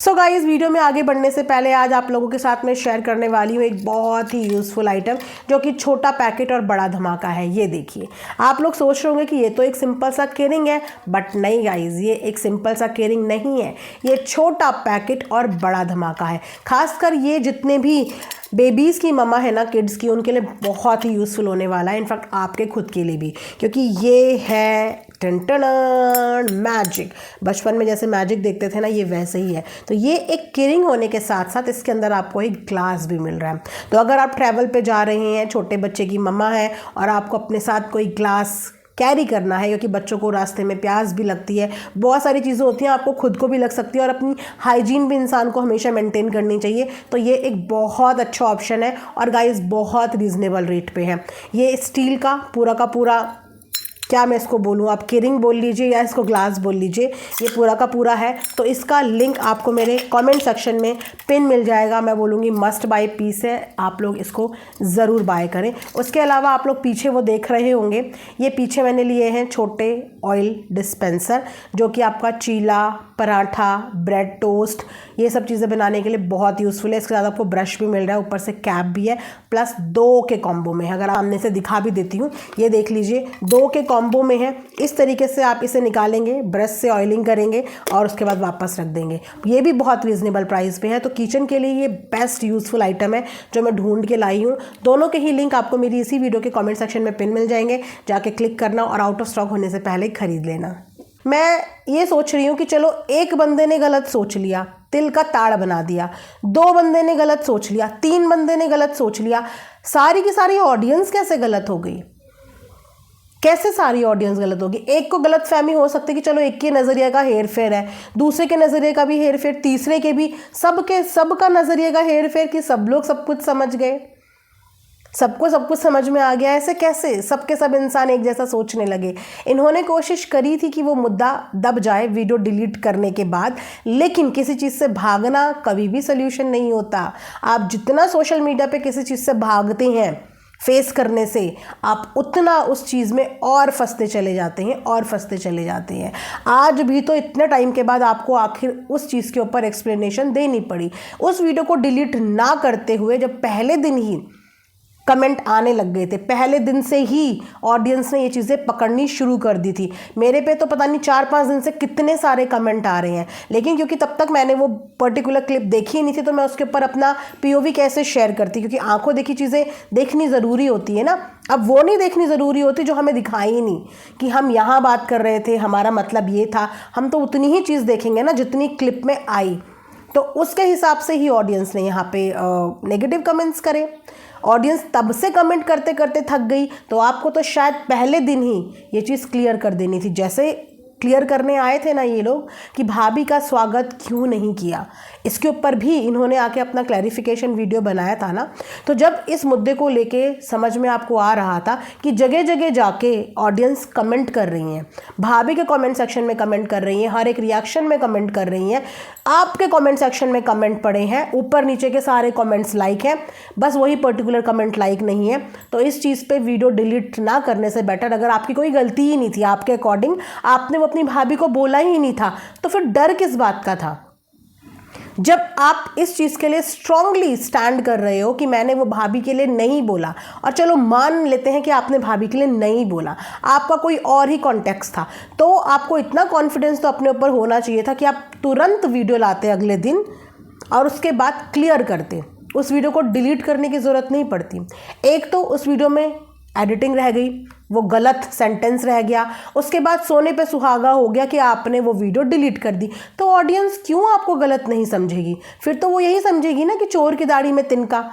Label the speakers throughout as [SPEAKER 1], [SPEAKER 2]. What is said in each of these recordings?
[SPEAKER 1] So guys, video में आगे बढ़ने से पहले आज आप लोगों के साथ में शेयर करने वाली हूँ एक बहुत ही यूज़फुल आइटम जो कि छोटा पैकेट और बड़ा धमाका है। ये देखिए, आप लोग सोच रहे होंगे कि ये तो एक सिंपल सा केयरिंग है, बट नहीं गाइस, ये एक सिंपल सा केयरिंग नहीं है। ये छोटा पैकेट और बड़ा धमाका है। खासकर ये जितने भी बेबीज़ की ममा है ना, किड्स की, उनके लिए बहुत ही यूज़फुल होने वाला है। इनफैक्ट आपके खुद के लिए भी, क्योंकि ये है टन मैजिक। बचपन में जैसे मैजिक देखते थे ना, ये वैसे ही है। तो ये एक केयरिंग होने के साथ साथ इसके अंदर आपको एक ग्लास भी मिल रहा है। तो अगर आप ट्रैवल पे जा रहे हैं, छोटे बच्चे की मम्मा है और आपको अपने साथ कोई ग्लास कैरी करना है, क्योंकि बच्चों को रास्ते में प्यास भी लगती है, बहुत सारी चीज़ें होती हैं, आपको खुद को भी लग सकती है और अपनी हाइजीन भी इंसान को हमेशा मेंटेन करनी चाहिए। तो ये एक बहुत अच्छा ऑप्शन है और गाइस बहुत रीज़नेबल रेट पे है। ये स्टील का पूरा क्या मैं इसको बोलूँ, आप केयरिंग बोल लीजिए या इसको ग्लास बोल लीजिए, ये पूरा का पूरा है। तो इसका लिंक आपको मेरे कमेंट सेक्शन में पिन मिल जाएगा। मैं बोलूँगी मस्ट बाय पीस है, आप लोग इसको ज़रूर बाय करें। उसके अलावा आप लोग पीछे वो देख रहे होंगे, ये पीछे मैंने लिए हैं छोटे ऑयल डिस्पेंसर, जो कि आपका चीला, पराठा, ब्रेड टोस्ट, ये सब चीज़ें बनाने के लिए बहुत यूज़फुल है। इसके साथ आपको ब्रश भी मिल रहा है, ऊपर से कैप भी है, प्लस 2 के कॉम्बो में है। अगर सामने से दिखा भी देती हूँ, ये देख लीजिए, 2 के कॉम्बो में है। इस तरीके से आप इसे निकालेंगे, ब्रश से ऑयलिंग करेंगे और उसके बाद वापस रख देंगे। ये भी बहुत रीज़नेबल प्राइस पे है। तो किचन के लिए ये बेस्ट यूज़फुल आइटम है जो मैं ढूंढ के लाई हूँ। दोनों के ही लिंक आपको मेरी इसी वीडियो के कमेंट सेक्शन में पिन मिल जाएंगे, जाके क्लिक करना और आउट ऑफ स्टॉक होने से पहले खरीद लेना। मैं ये सोच रही हूँ कि चलो, एक बंदे ने गलत सोच लिया, तिल का ताड़ बना दिया, 2 बंदे ने गलत सोच लिया, 3 बंदे ने गलत सोच लिया, सारी की सारी ऑडियंस कैसे गलत हो गई? कैसे सारी ऑडियंस गलत होगी? एक को गलत फहमी हो सकती है कि चलो एक के नज़रिए का हेर फेर है, दूसरे के नज़रिए का भी हेर फेर, तीसरे के भी, सबका नज़रिए का हेर फेर कि सब लोग सब कुछ समझ गए, सबको सब कुछ समझ में आ गया। ऐसे कैसे सबके सब इंसान एक जैसा सोचने लगे? इन्होंने कोशिश करी थी कि वो मुद्दा दब जाए वीडियो डिलीट करने के बाद, लेकिन किसी चीज़ से भागना कभी भी सल्यूशन नहीं होता। आप जितना सोशल मीडिया पे किसी चीज़ से भागते हैं फेस करने से, आप उतना उस चीज़ में और फंसते चले जाते हैं और फंसते चले जाते हैं। आज भी तो इतने टाइम के बाद आपको आखिर उस चीज़ के ऊपर एक्सप्लेनेशन देनी पड़ी। उस वीडियो को डिलीट ना करते हुए जब पहले दिन ही कमेंट आने लग गए थे, पहले दिन से ही ऑडियंस ने ये चीज़ें पकड़नी शुरू कर दी थी। मेरे पे तो पता नहीं 4-5 दिन से कितने सारे कमेंट आ रहे हैं, लेकिन क्योंकि तब तक मैंने वो पर्टिकुलर क्लिप देखी ही नहीं थी, तो मैं उसके ऊपर अपना POV कैसे शेयर करती, क्योंकि आंखों देखी चीज़ें देखनी ज़रूरी होती है ना। अब वो नहीं देखनी ज़रूरी होती जो हमें दिखाई ही नहीं, कि हम यहाँ बात कर रहे थे, हमारा मतलब ये था। हम तो उतनी ही चीज़ देखेंगे ना जितनी क्लिप में आई। तो उसके हिसाब से ही ऑडियंस ने यहाँ पे नेगेटिव कमेंट्स करे। ऑडियंस तब से कमेंट करते करते थक गई, तो आपको तो शायद पहले दिन ही ये चीज़ क्लियर कर देनी थी। जैसे क्लियर करने आए थे ना ये लोग कि भाभी का स्वागत क्यों नहीं किया, इसके ऊपर भी इन्होंने आके अपना क्लैरिफिकेशन वीडियो बनाया था ना। तो जब इस मुद्दे को लेके समझ में आपको आ रहा था कि जगह जगह जाके ऑडियंस कमेंट कर रही हैं, भाभी के कमेंट सेक्शन में कमेंट कर रही हैं, हर एक रिएक्शन में कमेंट कर रही हैं, आपके कमेंट सेक्शन में कमेंट पड़े हैं, ऊपर नीचे के सारे कमेंट्स लाइक हैं, बस वही पर्टिकुलर कमेंट लाइक नहीं है, तो इस चीज़ पे वीडियो डिलीट ना करने से बेटर, अगर आपकी कोई गलती ही नहीं थी आपके अकॉर्डिंग, आपने वो अपनी भाभी को बोला ही नहीं था, तो फिर डर किस बात का था? जब आप इस चीज़ के लिए स्ट्रांगली स्टैंड कर रहे हो कि मैंने वो भाभी के लिए नहीं बोला, और चलो मान लेते हैं कि आपने भाभी के लिए नहीं बोला, आपका कोई और ही कॉन्टेक्स्ट था, तो आपको इतना कॉन्फिडेंस तो अपने ऊपर होना चाहिए था कि आप तुरंत वीडियो लाते अगले दिन और उसके बाद क्लियर करते। उस वीडियो को डिलीट करने की ज़रूरत नहीं पड़ती। एक तो उस वीडियो में एडिटिंग रह गई, वो गलत सेंटेंस रह गया, उसके बाद सोने पे सुहागा हो गया कि आपने वो वीडियो डिलीट कर दी, तो ऑडियंस क्यों आपको गलत नहीं समझेगी? फिर तो वो यही समझेगी ना कि चोर की दाढ़ी में तिनका।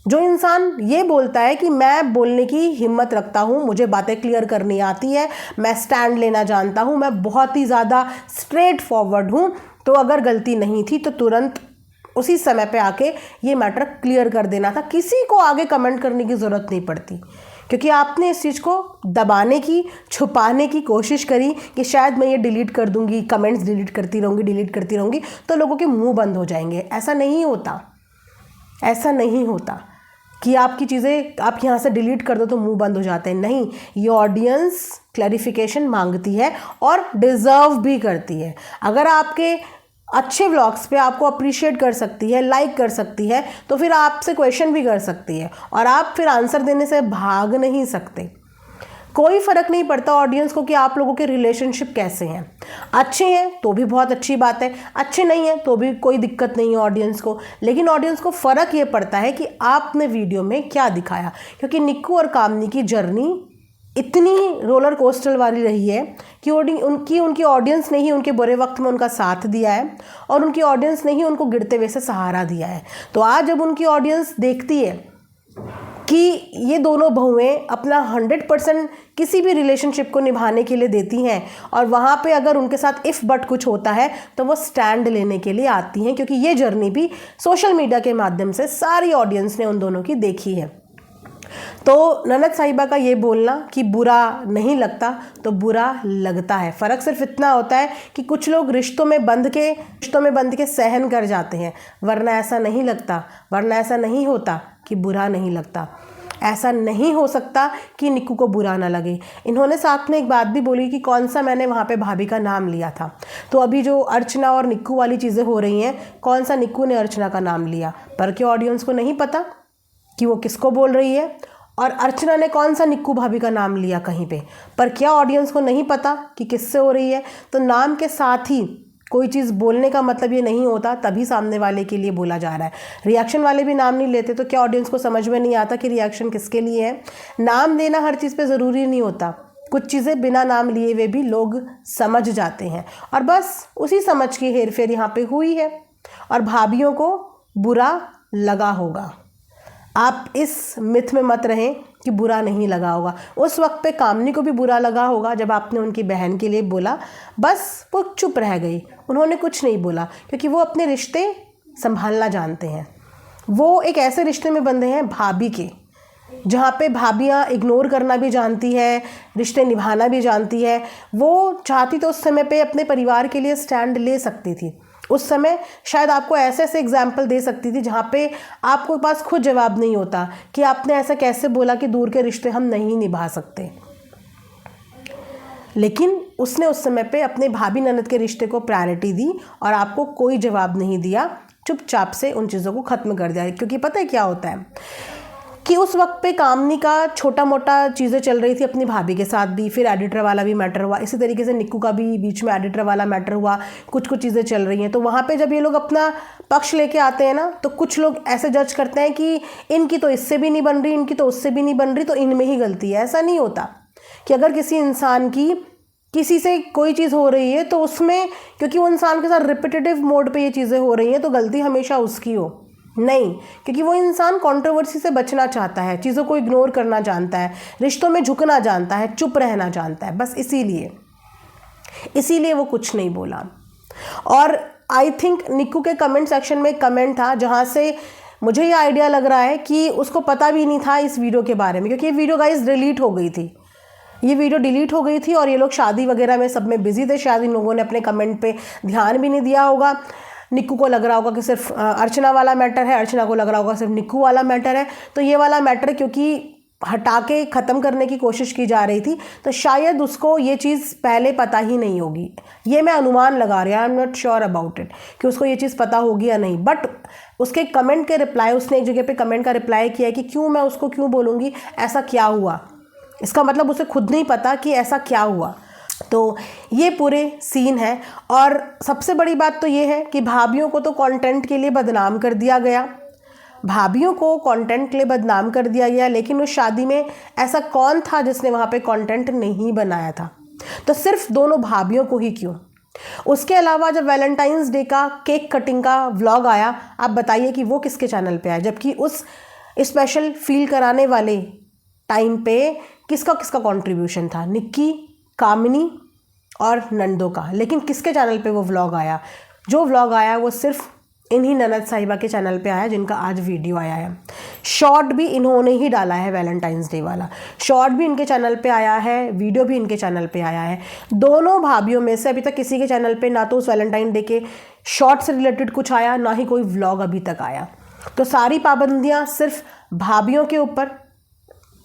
[SPEAKER 1] जो इंसान ये बोलता है कि मैं बोलने की हिम्मत रखता हूँ, मुझे बातें क्लियर करनी आती है, मैं स्टैंड लेना जानता हूँ, मैं बहुत ही ज़्यादा स्ट्रेट फॉरवर्ड हूँ, तो अगर गलती नहीं थी तो तुरंत उसी समय पे आके ये मैटर क्लियर कर देना था। किसी को आगे कमेंट करने की ज़रूरत नहीं पड़ती, क्योंकि आपने इस चीज़ को दबाने की, छुपाने की कोशिश करी कि शायद मैं ये डिलीट कर दूंगी, कमेंट्स डिलीट करती रहूँगी तो लोगों के मुंह बंद हो जाएंगे। ऐसा नहीं होता, ऐसा नहीं होता कि आपकी चीज़ें आप यहाँ से डिलीट कर दो तो मुंह बंद हो जाते हैं। नहीं, ये ऑडियंस क्लैरिफिकेशन मांगती है और डिज़र्व भी करती है। अगर आपके अच्छे व्लॉग्स पे आपको अप्रिशिएट कर सकती है, लाइक कर सकती है, तो फिर आपसे क्वेश्चन भी कर सकती है और आप फिर आंसर देने से भाग नहीं सकते। कोई फ़र्क नहीं पड़ता ऑडियंस को कि आप लोगों के रिलेशनशिप कैसे हैं। अच्छे हैं तो भी बहुत अच्छी बात है, अच्छे नहीं हैं तो भी कोई दिक्कत नहीं है ऑडियंस को। लेकिन ऑडियंस को फ़र्क ये पड़ता है कि आपने वीडियो में क्या दिखाया, क्योंकि निक्कू और कामनी की जर्नी इतनी रोलर कोस्टर वाली रही है कि उनकी ऑडियंस ने ही उनके बुरे वक्त में उनका साथ दिया है और उनकी ऑडियंस ने ही उनको गिरते हुए से सहारा दिया है। तो आज जब उनकी ऑडियंस देखती है कि ये दोनों बहुएं अपना 100% किसी भी रिलेशनशिप को निभाने के लिए देती हैं और वहाँ पे अगर उनके साथ इफ़ बट कुछ होता है तो वो स्टैंड लेने के लिए आती हैं, क्योंकि ये जर्नी भी सोशल मीडिया के माध्यम से सारी ऑडियंस ने उन दोनों की देखी है। तो ननद साहिबा का ये बोलना कि बुरा नहीं लगता तो बुरा लगता है। फ़र्क सिर्फ इतना होता है कि कुछ लोग रिश्तों में बंध के सहन कर जाते हैं, वरना ऐसा नहीं लगता, वरना ऐसा नहीं होता कि बुरा नहीं लगता। ऐसा नहीं हो सकता कि निक्कू को बुरा ना लगे। इन्होंने साथ में एक बात भी बोली कि कौन सा मैंने वहाँ पे भाभी का नाम लिया था। तो अभी जो अर्चना और निक्कू वाली चीज़ें हो रही हैं, कौन सा निक्कू ने अर्चना का नाम लिया, पर क्या ऑडियंस को नहीं पता कि वो किसको बोल रही है? और अर्चना ने कौन सा निक्कू भाभी का नाम लिया कहीं पे, पर क्या ऑडियंस को नहीं पता कि किससे हो रही है? तो नाम के साथ ही कोई चीज़ बोलने का मतलब ये नहीं होता तभी सामने वाले के लिए बोला जा रहा है। रिएक्शन वाले भी नाम नहीं लेते तो क्या ऑडियंस को समझ में नहीं आता कि रिएक्शन किसके लिए है? नाम देना हर चीज़ पे ज़रूरी नहीं होता, कुछ चीज़ें बिना नाम लिए हुए भी लोग समझ जाते हैं और बस उसी समझ की हेरफेर यहाँ पे हुई है और भाभीियों को बुरा लगा होगा। आप इस मिथ में मत रहें कि बुरा नहीं लगा होगा। उस वक्त पे कामनी को भी बुरा लगा होगा जब आपने उनकी बहन के लिए बोला, बस वो चुप रह गई, उन्होंने कुछ नहीं बोला, क्योंकि वो अपने रिश्ते संभालना जानते हैं। वो एक ऐसे रिश्ते में बंधे हैं भाभी के, जहाँ पे भाभियाँ इग्नोर करना भी जानती है, रिश्ते निभाना भी जानती है। वो चाहती तो उस समय पे अपने परिवार के लिए स्टैंड ले सकती थी। उस समय शायद आपको ऐसे ऐसे एग्जाम्पल दे सकती थी जहाँ पे आपके पास खुद जवाब नहीं होता कि आपने ऐसा कैसे बोला कि दूर के रिश्ते हम नहीं निभा सकते। लेकिन उसने उस समय पे अपने भाभी ननद के रिश्ते को प्रायोरिटी दी और आपको कोई जवाब नहीं दिया, चुपचाप से उन चीज़ों को ख़त्म कर दिया। क्योंकि पता है क्या होता है कि उस वक्त पे कामनी का छोटा मोटा चीज़ें चल रही थी अपनी भाभी के साथ भी, फिर एडिटर वाला भी मैटर हुआ, इसी तरीके से निक्कू का भी बीच में एडिटर वाला मैटर हुआ, कुछ चीज़ें चल रही हैं। तो वहाँ पे जब ये लोग अपना पक्ष लेके आते हैं ना, तो कुछ लोग ऐसे जज करते हैं कि इनकी तो इससे भी नहीं बन रही, इनकी तो उससे भी नहीं बन रही, तो इनमें ही गलती है। ऐसा नहीं होता कि अगर किसी इंसान की किसी से कोई चीज़ हो रही है तो उसमें, क्योंकि वो इंसान के साथ रिपीटेटिव मोड पे ये चीज़ें हो रही हैं, तो गलती हमेशा उसकी हो नहीं, क्योंकि वो इंसान कंट्रोवर्सी से बचना चाहता है, चीज़ों को इग्नोर करना जानता है, रिश्तों में झुकना जानता है, चुप रहना जानता है, बस इसीलिए वो कुछ नहीं बोला। और आई थिंक निक्कू के कमेंट सेक्शन में एक कमेंट था जहाँ से मुझे ये आइडिया लग रहा है कि उसको पता भी नहीं था इस वीडियो के बारे में, क्योंकि ये वीडियो गाइस डिलीट हो गई थी। ये वीडियो डिलीट हो गई थी और ये लोग शादी वगैरह में सब में बिजी थे, शायद इन लोगों ने अपने कमेंट पे ध्यान भी नहीं दिया होगा। निक्कू को लग रहा होगा कि सिर्फ अर्चना वाला मैटर है, अर्चना को लग रहा होगा सिर्फ निक्कू वाला मैटर है। तो ये वाला मैटर क्योंकि हटा के ख़त्म करने की कोशिश की जा रही थी, तो शायद उसको ये चीज़ पहले पता ही नहीं होगी। ये मैं अनुमान लगा रही हूँ, I am not sure about it कि उसको ये चीज़ पता होगी या नहीं। बट उसके कमेंट के रिप्लाई, उसने एक जगह पे कमेंट का रिप्लाई किया है कि क्यों मैं उसको क्यों बोलूँगी, ऐसा क्या हुआ। इसका मतलब उसे खुद नहीं पता कि ऐसा क्या हुआ। तो ये पूरे सीन है। और सबसे बड़ी बात तो ये है कि भाभीियों को तो कंटेंट के लिए बदनाम कर दिया गया, भाभीियों को कंटेंट के लिए बदनाम कर दिया गया, लेकिन उस शादी में ऐसा कौन था जिसने वहाँ पे कंटेंट नहीं बनाया था? तो सिर्फ दोनों भाभीियों को ही क्यों? उसके अलावा जब वैलेंटाइंस डे का केक कटिंग का व्लॉग आया, आप बताइए कि वो किसके चैनल पे आया, जबकि उस स्पेशल फील कराने वाले टाइम पे किसका कंट्रीब्यूशन था? निक्की, कामिनी और नंदो का। लेकिन किसके चैनल पे वो व्लॉग आया? जो व्लॉग आया वो सिर्फ इन्हीं ननद साहिबा के चैनल पे आया, जिनका आज वीडियो आया है। शॉर्ट भी इन्होंने ही डाला है, वैलेंटाइंस डे वाला शॉर्ट भी इनके चैनल पे आया है, वीडियो भी इनके चैनल पे आया है। दोनों भाभीियों में से अभी तक किसी के चैनल पे ना तो उस वैलेंटाइन डे के शॉर्ट से रिलेटेड कुछ आया, ना ही कोई व्लॉग अभी तक आया। तो सारी पाबंदियाँ सिर्फ भाभीियों के ऊपर,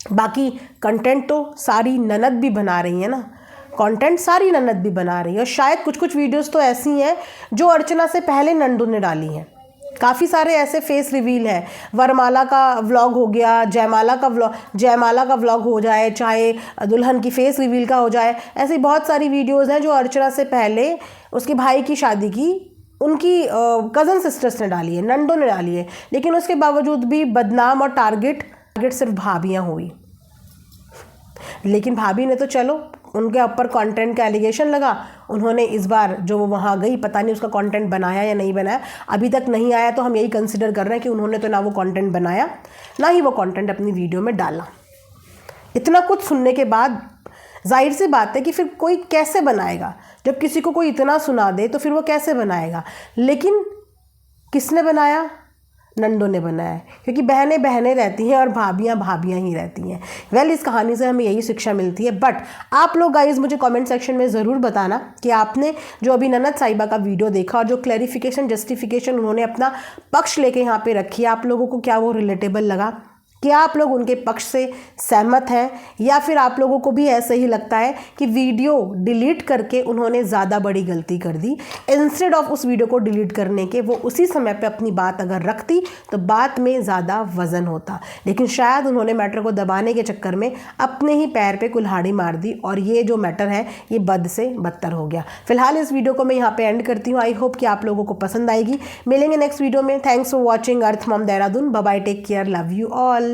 [SPEAKER 1] बाकी कंटेंट तो सारी ननद भी बना रही है ना। कंटेंट सारी ननद भी बना रही है। और शायद कुछ कुछ वीडियोस तो ऐसी हैं जो अर्चना से पहले नंदू ने डाली हैं। काफ़ी सारे ऐसे फेस रिवील हैं, वरमाला का व्लॉग हो गया, जयमाला का व्लॉग हो जाए, चाहे दुल्हन की फेस रिवील का हो जाए, ऐसी बहुत सारी वीडियोज़ हैं जो अर्चना से पहले उसके भाई की शादी की उनकी कज़न सिस्टर्स ने डाली है, नंदों ने डाली है। लेकिन उसके बावजूद भी बदनाम और टारगेट सिर्फ भाभियाँ हुई। लेकिन भाभी ने तो चलो उनके ऊपर कंटेंट का एलिगेशन लगा, उन्होंने इस बार जो वो वहाँ गई, पता नहीं उसका कंटेंट बनाया या नहीं बनाया, अभी तक नहीं आया, तो हम यही कंसिडर कर रहे हैं कि उन्होंने तो ना वो कंटेंट बनाया ना ही वो कंटेंट अपनी वीडियो में डाला। इतना कुछ सुनने के बाद जाहिर सी बात है कि फिर कोई कैसे बनाएगा। जब किसी को कोई इतना सुना दे तो फिर वो कैसे बनाएगा। लेकिन किसने बनाया? नंदों ने बनाया है, क्योंकि बहनें बहनें रहती हैं और भाभियाँ भाभियाँ ही रहती हैं। वेल, इस कहानी से हमें यही शिक्षा मिलती है। बट आप लोग गाइज मुझे कमेंट सेक्शन में ज़रूर बताना कि आपने जो अभी ननद साहिबा का वीडियो देखा और जो क्लैरिफिकेशन जस्टिफिकेशन उन्होंने अपना पक्ष लेके यहाँ पे रखी है, आप लोगों को क्या वो रिलेटेबल लगा? क्या आप लोग उनके पक्ष से सहमत हैं, या फिर आप लोगों को भी ऐसे ही लगता है कि वीडियो डिलीट करके उन्होंने ज़्यादा बड़ी गलती कर दी? इंस्टेड ऑफ उस वीडियो को डिलीट करने के वो उसी समय पे अपनी बात अगर रखती तो बात में ज़्यादा वज़न होता। लेकिन शायद उन्होंने मैटर को दबाने के चक्कर में अपने ही पैर पे कुल्हाड़ी मार दी और ये जो मैटर है ये बद से बदतर हो गया। फिलहाल इस वीडियो को मैं यहाँ पे एंड करती हूँ। आई होप कि आप लोगों को पसंद आएगी। मिलेंगे नेक्स्ट वीडियो में। Thanks for watching Earth Mom Dehradun. Bye bye, take care, love you all.